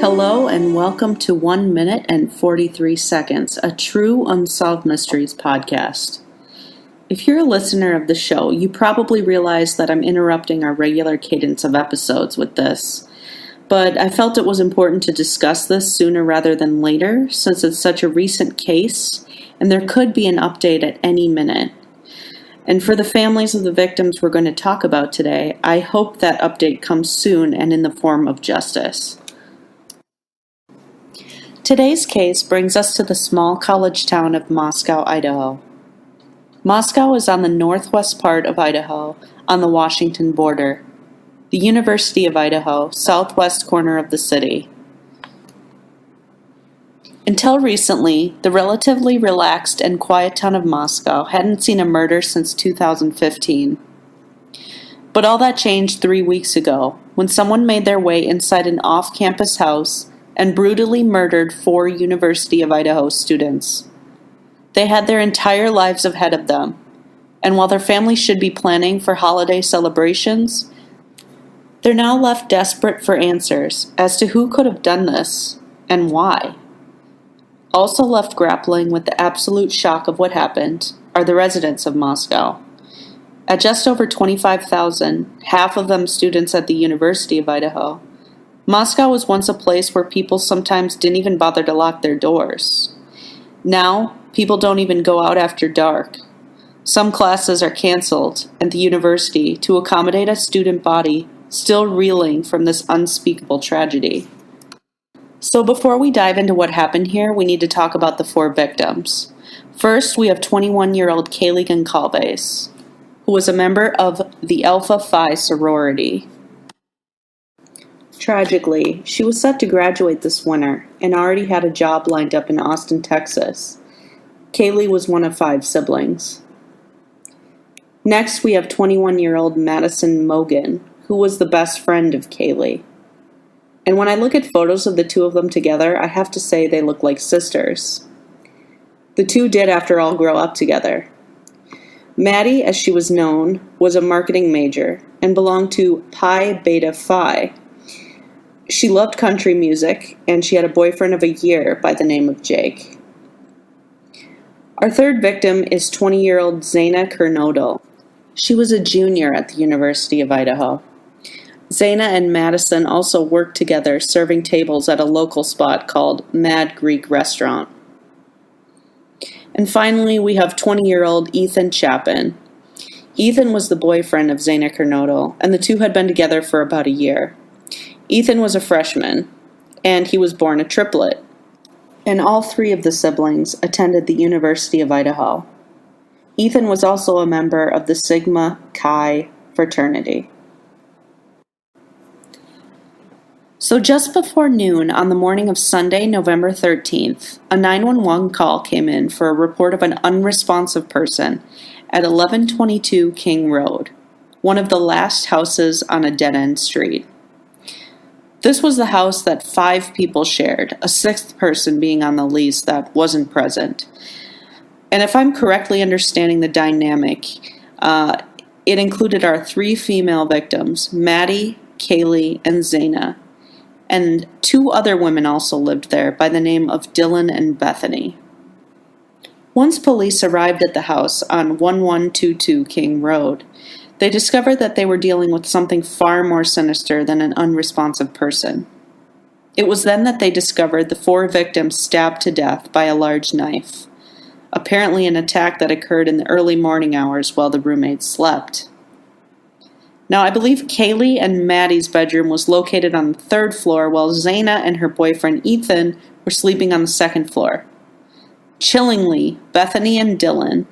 Hello and welcome to 1 minute and 43 seconds, a true Unsolved Mysteries podcast. If you're a listener of the show, you probably realize that I'm interrupting our regular cadence of episodes with this. But I felt it was important to discuss this sooner rather than later, since it's such a recent case, and there could be an update at any minute. And for the families of the victims we're going to talk about today, I hope that update comes soon and in the form of justice. Today's case brings us to the small college town of Moscow, Idaho. Moscow is on the northwest part of Idaho, on the Washington border. The University of Idaho, southwest corner of the city. Until recently, the relatively relaxed and quiet town of Moscow hadn't seen a murder since 2015. But all that changed 3 weeks ago, when someone made their way inside an off-campus house and brutally murdered 4 University of Idaho students. They had their entire lives ahead of them, and while their families should be planning for holiday celebrations, they're now left desperate for answers as to who could have done this and why. Also left grappling with the absolute shock of what happened are the residents of Moscow. At just over 25,000, half of them students at the University of Idaho, Moscow was once a place where people sometimes didn't even bother to lock their doors. Now, people don't even go out after dark. Some classes are canceled, and the university, to accommodate a student body, still reeling from this unspeakable tragedy. So before we dive into what happened here, we need to talk about the 4 victims. First, we have 21-year-old Kaylee Goncalves, who was a member of the Alpha Phi sorority. Tragically, she was set to graduate this winter and already had a job lined up in Austin, Texas. Kaylee was one of 5 siblings. Next, we have 21-year-old Madison Mogen, who was the best friend of Kaylee. And when I look at photos of the two of them together, I have to say they look like sisters. The two did, after all, grow up together. Maddie, as she was known, was a marketing major and belonged to Pi Beta Phi. She loved country music, and she had a boyfriend of a year by the name of Jake. Our third victim is 20-year-old Xana Kernodle. She was a junior at the University of Idaho. Xana and Madison also worked together serving tables at a local spot called Mad Greek Restaurant. And finally, we have 20-year-old Ethan Chapin. Ethan was the boyfriend of Xana Kernodle, and the two had been together for about a year. Ethan was a freshman, and he was born a triplet. And all 3 of the siblings attended the University of Idaho. Ethan was also a member of the Sigma Chi fraternity. So just before noon on the morning of Sunday, November 13th, a 911 call came in for a report of an unresponsive person at 1122 King Road, one of the last houses on a dead-end street. This was the house that 5 people shared, a 6th person being on the lease that wasn't present. And if I'm correctly understanding the dynamic, it included our 3 female victims, Maddie, Kaylee, and Xana. And 2 other women also lived there by the name of Dylan and Bethany. Once police arrived at the house on 1122 King Road, they discovered that they were dealing with something far more sinister than an unresponsive person. It was then that they discovered the 4 victims stabbed to death by a large knife, apparently an attack that occurred in the early morning hours while the roommates slept. Now, I believe Kaylee and Maddie's bedroom was located on the 3rd floor, while Xana and her boyfriend Ethan were sleeping on the 2nd floor. Chillingly, Bethany and Dylan,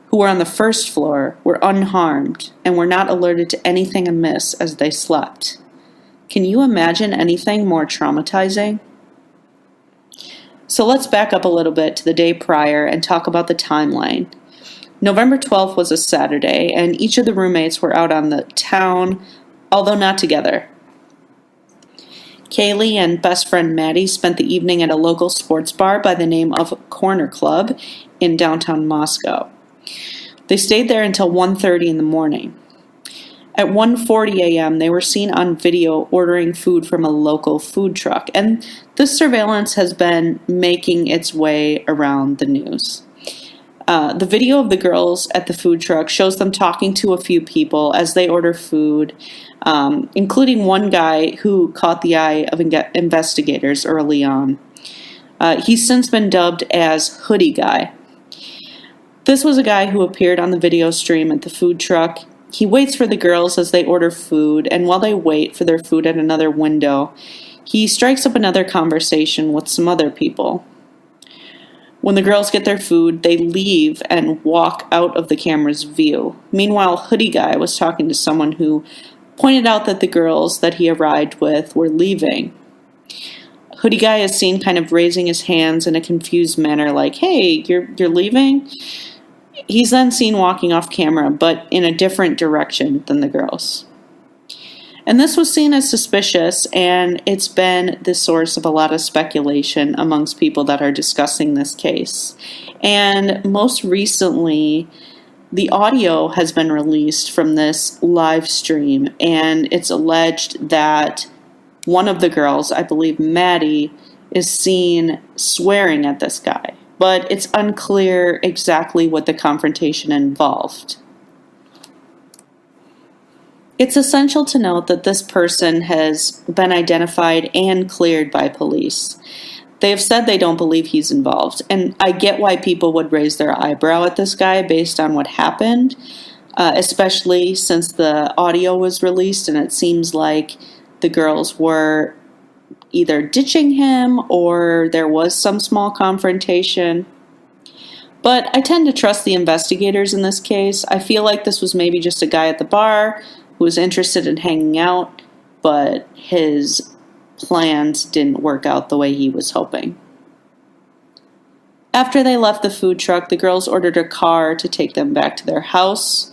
who were on the 1st floor, were unharmed and were not alerted to anything amiss as they slept. Can you imagine anything more traumatizing? So let's back up a little bit to the day prior and talk about the timeline. November 12th was a Saturday, and each of the roommates were out on the town, although not together. Kaylee and best friend Maddie spent the evening at a local sports bar by the name of Corner Club in downtown Moscow. They stayed there until 1:30 in the morning. At 1:40 a.m., they were seen on video ordering food from a local food truck, and this surveillance has been making its way around the news. The video of the girls at the food truck shows them talking to a few people as they order food, including one guy who caught the eye of investigators early on. He's since been dubbed as Hoodie Guy. This was a guy who appeared on the video stream at the food truck. He waits for the girls as they order food, and while they wait for their food at another window, he strikes up another conversation with some other people. When the girls get their food, they leave and walk out of the camera's view. Meanwhile, Hoodie Guy was talking to someone who pointed out that the girls that he arrived with were leaving. Hoodie Guy is seen kind of raising his hands in a confused manner, like, "Hey, you're leaving?" He's then seen walking off camera, but in a different direction than the girls. And this was seen as suspicious, and it's been the source of a lot of speculation amongst people that are discussing this case. And most recently, the audio has been released from this live stream, and it's alleged that one of the girls, I believe Maddie, is seen swearing at this guy. But it's unclear exactly what the confrontation involved. It's essential to note that this person has been identified and cleared by police. They have said they don't believe he's involved, and I get why people would raise their eyebrow at this guy based on what happened, especially since the audio was released and it seems like the girls were either ditching him or there was some small confrontation. But I tend to trust the investigators in this case. I feel like this was maybe just a guy at the bar who was interested in hanging out, but his plans didn't work out the way he was hoping. After they left the food truck, the girls ordered a car to take them back to their house.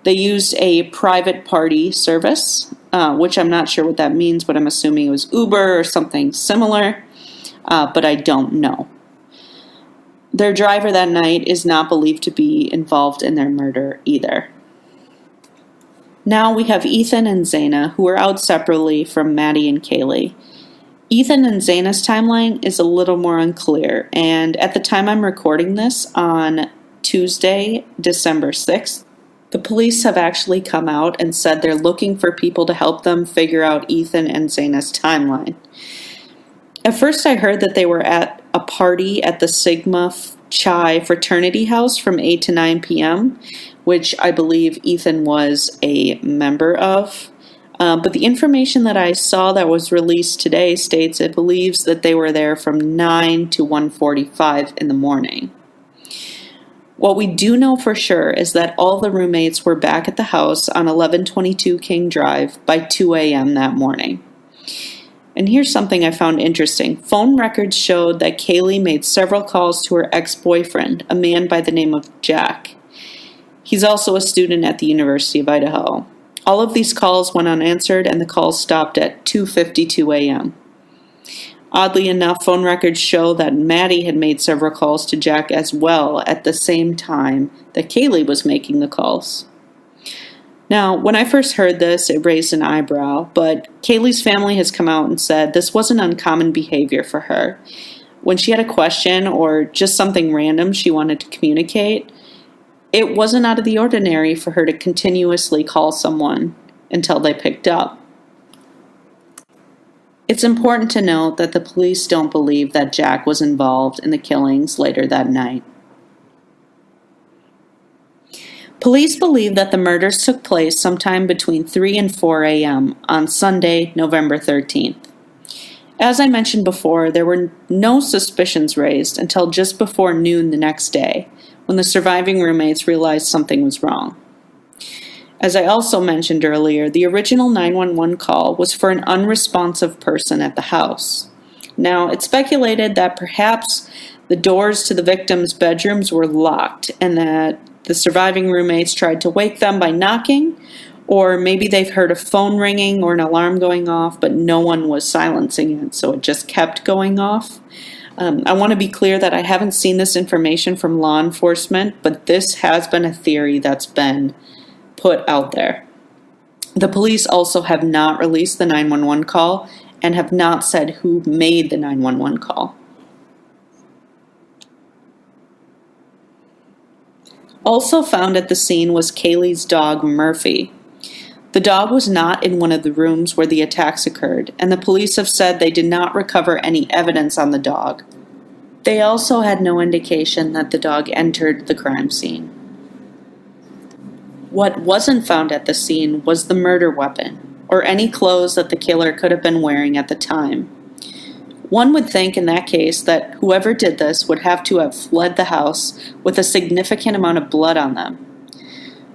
They used a private party service, which I'm not sure what that means, but I'm assuming it was Uber or something similar, but I don't know. Their driver that night is not believed to be involved in their murder either. Now we have Ethan and Xana, who are out separately from Maddie and Kaylee. Ethan and Xana's timeline is a little more unclear, and at the time I'm recording this on Tuesday, December 6th, the police have actually come out and said they're looking for people to help them figure out Ethan and Xana's timeline. At first I heard that they were at a party at the Sigma Chi fraternity house from 8 to 9 p.m., which I believe Ethan was a member of. But the information that I saw that was released today states it believes that they were there from 9 to 1:45 in the morning. What we do know for sure is that all the roommates were back at the house on 1122 King Drive by 2 a.m. that morning. And here's something I found interesting. Phone records showed that Kaylee made several calls to her ex-boyfriend, a man by the name of Jack. He's also a student at the University of Idaho. All of these calls went unanswered, and the calls stopped at 2:52 a.m. Oddly enough, phone records show that Maddie had made several calls to Jack as well at the same time that Kaylee was making the calls. Now, when I first heard this, it raised an eyebrow, but Kaylee's family has come out and said this wasn't uncommon behavior for her. When she had a question or just something random she wanted to communicate, it wasn't out of the ordinary for her to continuously call someone until they picked up. It's important to note that the police don't believe that Jack was involved in the killings later that night. Police believe that the murders took place sometime between 3 and 4 a.m. on Sunday, November 13th. As I mentioned before, there were no suspicions raised until just before noon the next day, when the surviving roommates realized something was wrong. As I also mentioned earlier, the original 911 call was for an unresponsive person at the house. Now, it's speculated that perhaps the doors to the victims' bedrooms were locked and that the surviving roommates tried to wake them by knocking, or maybe they've heard a phone ringing or an alarm going off, but no one was silencing it, so it just kept going off. I want to be clear that I haven't seen this information from law enforcement, but this has been a theory that's been put out there. The police also have not released the 911 call and have not said who made the 911 call. Also found at the scene was Kaylee's dog, Murphy. The dog was not in one of the rooms where the attacks occurred, and the police have said they did not recover any evidence on the dog. They also had no indication that the dog entered the crime scene. What wasn't found at the scene was the murder weapon, or any clothes that the killer could have been wearing at the time. One would think in that case that whoever did this would have to have fled the house with a significant amount of blood on them.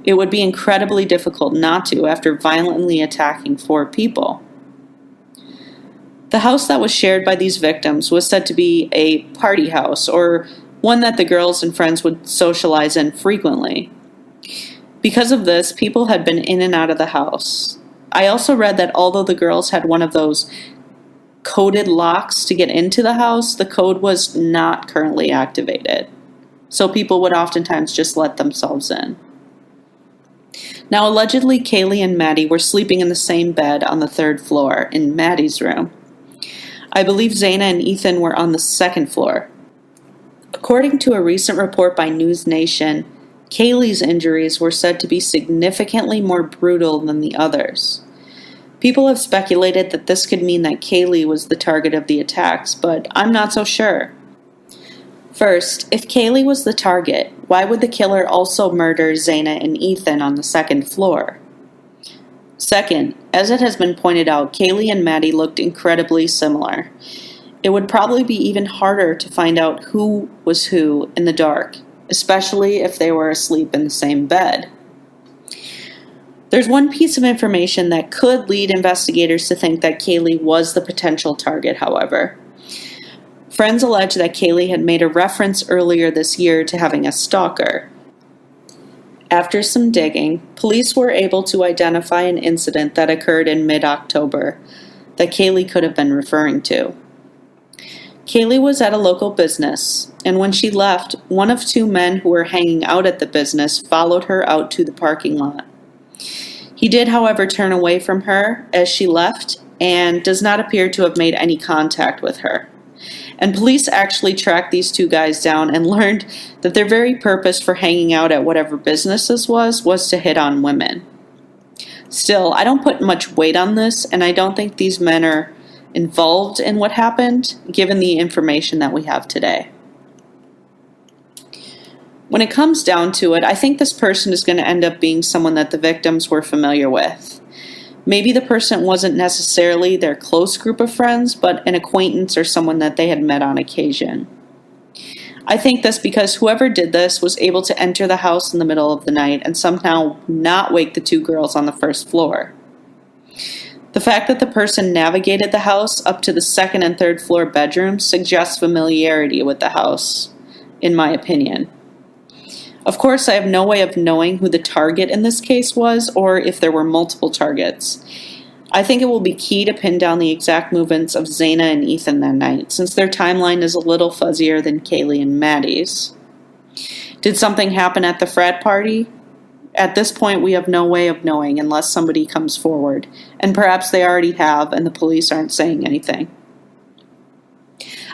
It would be incredibly difficult not to after violently attacking 4 people. The house that was shared by these victims was said to be a party house, or one that the girls and friends would socialize in frequently. Because of this, people had been in and out of the house. I also read that although the girls had one of those coded locks to get into the house, the code was not currently activated. So people would oftentimes just let themselves in. Now, allegedly, Kaylee and Maddie were sleeping in the same bed on the 3rd floor in Maddie's room. I believe Xana and Ethan were on the 2nd floor. According to a recent report by News Nation, Kaylee's injuries were said to be significantly more brutal than the others. People have speculated that this could mean that Kaylee was the target of the attacks, but I'm not so sure. First, if Kaylee was the target, why would the killer also murder Xana and Ethan on the 2nd floor? Second, as it has been pointed out, Kaylee and Maddie looked incredibly similar. It would probably be even harder to find out who was who in the dark, especially if they were asleep in the same bed. There's one piece of information that could lead investigators to think that Kaylee was the potential target, however. Friends allege that Kaylee had made a reference earlier this year to having a stalker. After some digging, police were able to identify an incident that occurred in mid-October that Kaylee could have been referring to. Kaylee was at a local business, and when she left, one of 2 men who were hanging out at the business followed her out to the parking lot. He did, however, turn away from her as she left and does not appear to have made any contact with her. And police actually tracked these 2 guys down and learned that their very purpose for hanging out at whatever business this was to hit on women. Still, I don't put much weight on this, and I don't think these men are involved in what happened, given the information that we have today. When it comes down to it, I think this person is going to end up being someone that the victims were familiar with. Maybe the person wasn't necessarily their close group of friends, but an acquaintance or someone that they had met on occasion. I think this because whoever did this was able to enter the house in the middle of the night and somehow not wake the 2 girls on the 1st floor. The fact that the person navigated the house up to the 2nd and 3rd floor bedrooms suggests familiarity with the house, in my opinion. Of course, I have no way of knowing who the target in this case was or if there were multiple targets. I think it will be key to pin down the exact movements of Xana and Ethan that night, since their timeline is a little fuzzier than Kaylee and Maddie's. Did something happen at the frat party? At this point, we have no way of knowing unless somebody comes forward, and perhaps they already have and the police aren't saying anything.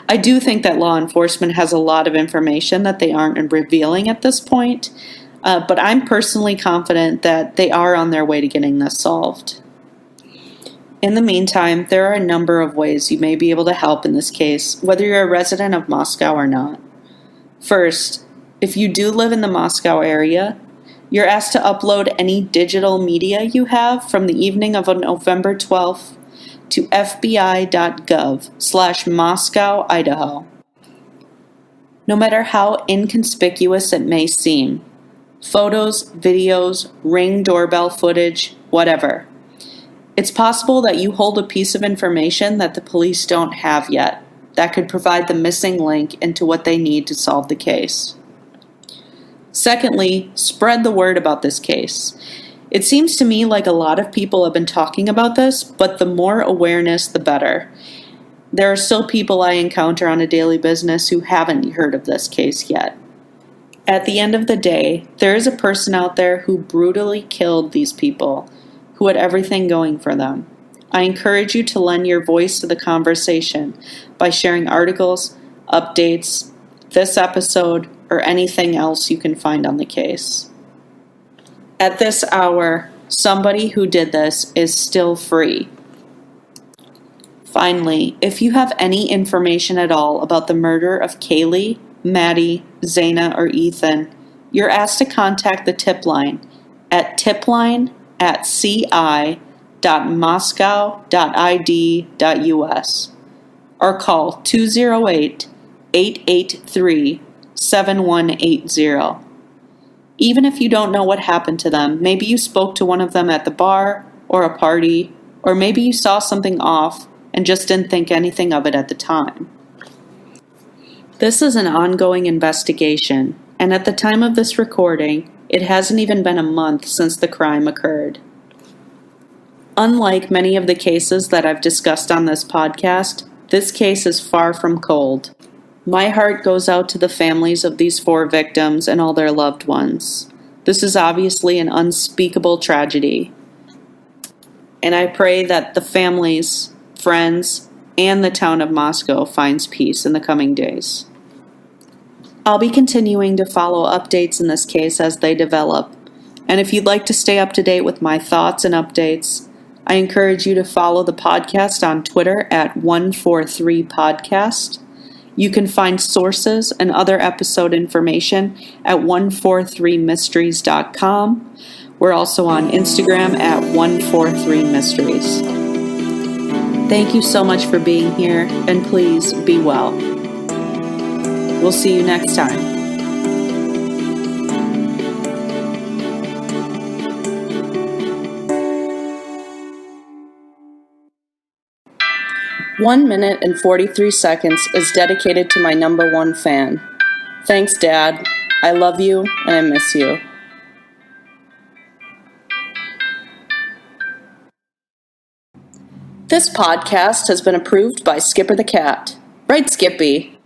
I do think that law enforcement has a lot of information that they aren't revealing at this point, but I'm personally confident that they are on their way to getting this solved. In the meantime, there are a number of ways you may be able to help in this case, whether you're a resident of Moscow or not. First, if you do live in the Moscow area, you're asked to upload any digital media you have from the evening of November 12th to fbi.gov/Moscow, Idaho. No matter how inconspicuous it may seem, photos, videos, Ring doorbell footage, whatever. It's possible that you hold a piece of information that the police don't have yet that could provide the missing link into what they need to solve the case. Secondly, spread the word about this case. It seems to me like a lot of people have been talking about this, but the more awareness, the better. There are still people I encounter on a daily business who haven't heard of this case yet. At the end of the day, there is a person out there who brutally killed these people, who had everything going for them. I encourage you to lend your voice to the conversation by sharing articles, updates, this episode, or anything else you can find on the case. At this hour, somebody who did this is still free. Finally, if you have any information at all about the murder of Kaylee, Maddie, Xana, or Ethan, you're asked to contact the tip line at tipline@ci.moscow.id.us or call 208-883-7180. Even if you don't know what happened to them, maybe you spoke to one of them at the bar or a party, or maybe you saw something off and just didn't think anything of it at the time. This is an ongoing investigation, and at the time of this recording, it hasn't even been a month since the crime occurred. Unlike many of the cases that I've discussed on this podcast, this case is far from cold. My heart goes out to the families of these 4 victims and all their loved ones. This is obviously an unspeakable tragedy, and I pray that the families, friends, and the town of Moscow finds peace in the coming days. I'll be continuing to follow updates in this case as they develop, and if you'd like to stay up to date with my thoughts and updates, I encourage you to follow the podcast on Twitter at 143podcast. You can find sources and other episode information at 143mysteries.com. We're also on Instagram at 143mysteries. Thank you so much for being here, and please be well. We'll see you next time. One minute and 43 seconds is dedicated to my number 1 fan. Thanks, Dad. I love you and I miss you. This podcast has been approved by Skipper the Cat. Right, Skippy?